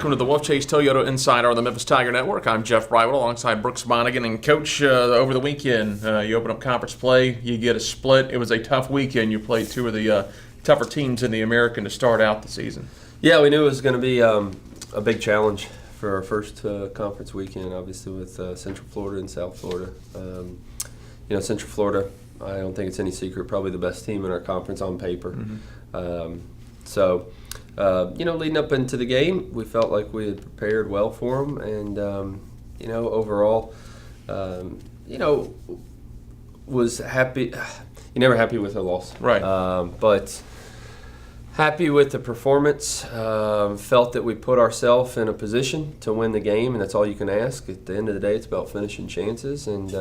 welcome to the Wolfchase Toyota Insider on the Memphis Tiger Network. I'm Jeff Brightwell alongside Brooks Monaghan. And Coach, over the weekend, you open up conference play, you get a split. It was a tough weekend. You played two of the tougher teams in the American to start out the season. Yeah, we knew it was going to be a big challenge for our first conference weekend, obviously with Central Florida and South Florida. Central Florida, I don't think it's any secret, probably the best team in our conference on paper. Leading up into the game, we felt like we had prepared well for them, and overall, was happy. You're never happy with a loss, right? But happy with the performance. Felt that we put ourselves in a position to win the game, and that's all you can ask. At the end of the day, it's about finishing chances, and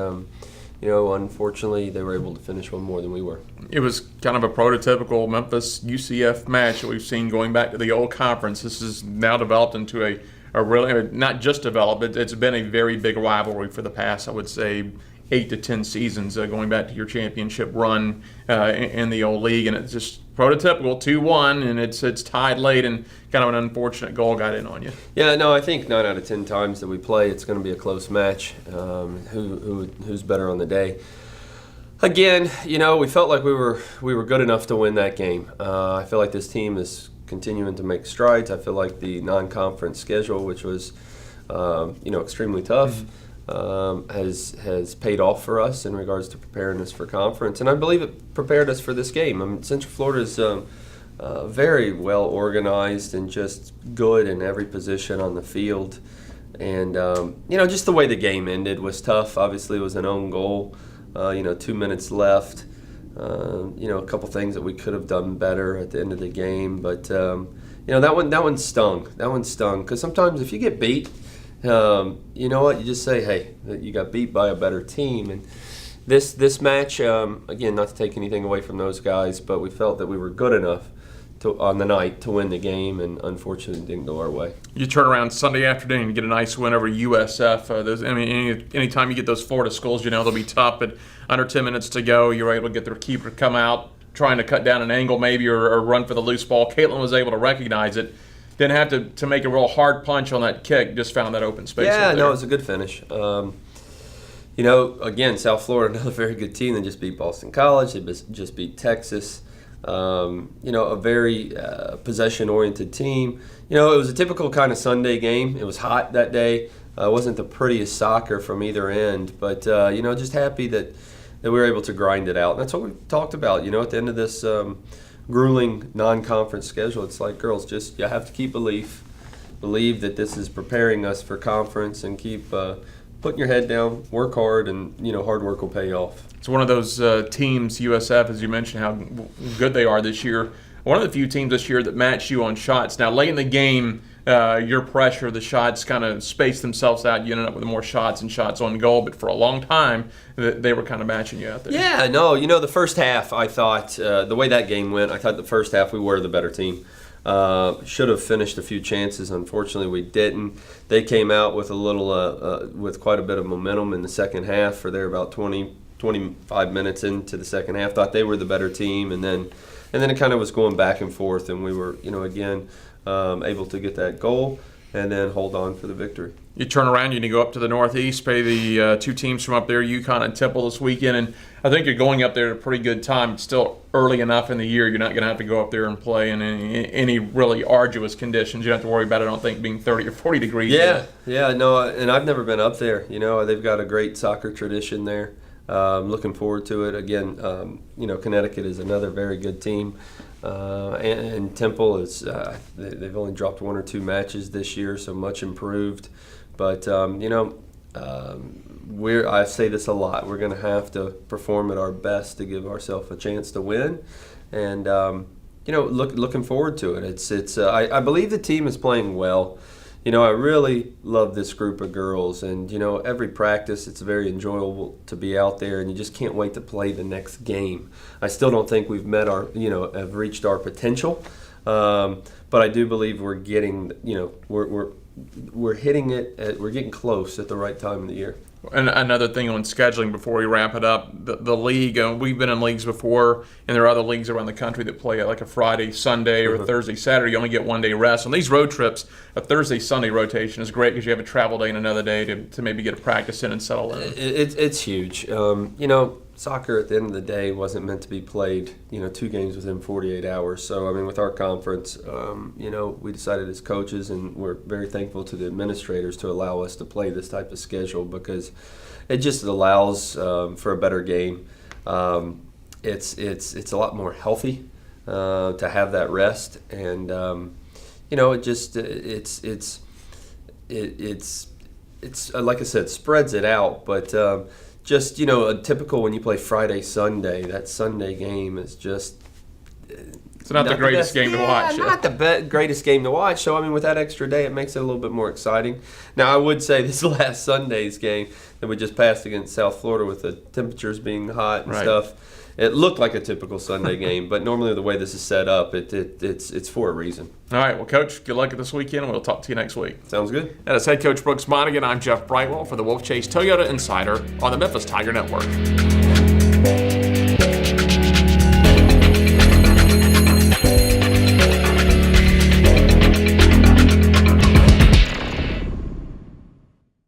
unfortunately, they were able to finish one more than we were. It was kind of a prototypical Memphis UCF match that we've seen going back to the old conference. This is now developed into a really, not just developed, it's been a very big rivalry for the past, I would say, 8 to 10 seasons, going back to your championship run in the old league. And it's just prototypical, 2-1, and it's tied late, and kind of an unfortunate goal got in on you. Yeah, no, I think 9 out of 10 times that we play, it's going to be a close match. Who's better on the day? Again, we felt like we were good enough to win that game. I feel like this team is continuing to make strides. I feel like the non-conference schedule, which was extremely tough, has paid off for us in regards to preparing us for conference, and I believe it prepared us for this game. I mean, Central Florida is very well organized and just good in every position on the field, and just the way the game ended was tough. Obviously, it was an own goal. 2 minutes left. A couple things that we could have done better at the end of the game, but that one stung. That one stung because sometimes if you get beat, you just say, hey, you got beat by a better team. And this match, again, not to take anything away from those guys, but we felt that we were good enough on the night to win the game, and unfortunately didn't go our way. You turn around Sunday afternoon and get a nice win over USF. Anytime you get those Florida schools, they'll be tough, but under 10 minutes to go, you're able to get their keeper to come out, trying to cut down an angle maybe or run for the loose ball. Caitlin was able to recognize it. Didn't have to make a real hard punch on that kick, just found that open space. Yeah, no, it was a good finish. Again, South Florida, another very good team. They just beat Boston College. They just beat Texas. A very possession-oriented team. It was a typical kind of Sunday game. It was hot that day. It wasn't the prettiest soccer from either end, but just happy that we were able to grind it out. And that's what we talked about. At the end of this grueling non-conference schedule, it's like, girls, you have to keep believe that this is preparing us for conference, and keep putting your head down, work hard, and hard work will pay off. It's one of those teams, USF, as you mentioned, how good they are this year. One of the few teams this year that matched you on shots. Now, late in the game, your pressure, the shots kind of spaced themselves out. You ended up with more shots and shots on goal, but for a long time, they were kind of matching you out there. Yeah, no, the first half, I thought, the way that game went, I thought the first half we were the better team. Should have finished a few chances. Unfortunately, we didn't. They came out with with quite a bit of momentum in the second half. For there about 25 minutes into the second half, thought they were the better team, and then it kind of was going back and forth, and we were, again, able to get that goal and then hold on for the victory. You turn around, you go up to the Northeast, play the two teams from up there, UConn and Temple, this weekend, and I think you're going up there at a pretty good time. It's still early enough in the year. You're not going to have to go up there and play in any really arduous conditions. You don't have to worry about it, I don't think, being 30 or 40 degrees. Yeah, no, and I've never been up there. They've got a great soccer tradition there. Looking forward to it. Again, Connecticut is another very good team. And Temple is, they've only dropped 1 or 2 matches this year, so much improved. But, I say this a lot, we're going to have to perform at our best to give ourselves a chance to win. And, looking forward to it. I believe the team is playing well. I really love this group of girls, and every practice it's very enjoyable to be out there, and you just can't wait to play the next game. I still don't think we've met have reached our potential, but I do believe we're getting, we're hitting it. We're getting close at the right time of the year. And another thing on scheduling before we wrap it up, the league, we've been in leagues before, and there are other leagues around the country that play like a Friday, Sunday, or a Thursday, Saturday. You only get 1 day rest. On these road trips, a Thursday, Sunday rotation is great because you have a travel day and another day to maybe get a practice in and settle in. It's huge. Soccer at the end of the day wasn't meant to be played, 2 games within 48 hours. So, with our conference, we decided as coaches, and we're very thankful to the administrators to allow us to play this type of schedule because it just allows for a better game. It's a lot more healthy to have that rest, and it's like I said, spreads it out, but. A typical when you play Friday, Sunday, that Sunday game is just. It's not the greatest game to watch. Not the greatest game to watch. So, with that extra day, it makes it a little bit more exciting. Now, I would say this last Sunday's game that we just passed against South Florida with the temperatures being hot and stuff, it looked like a typical Sunday game. But normally the way this is set up, it's for a reason. All right. Well, Coach, good luck this weekend, and we'll talk to you next week. Sounds good. That is head coach Brooks Monaghan. I'm Jeff Brightwell for the Wolfchase Toyota Insider on the Memphis Tiger Network.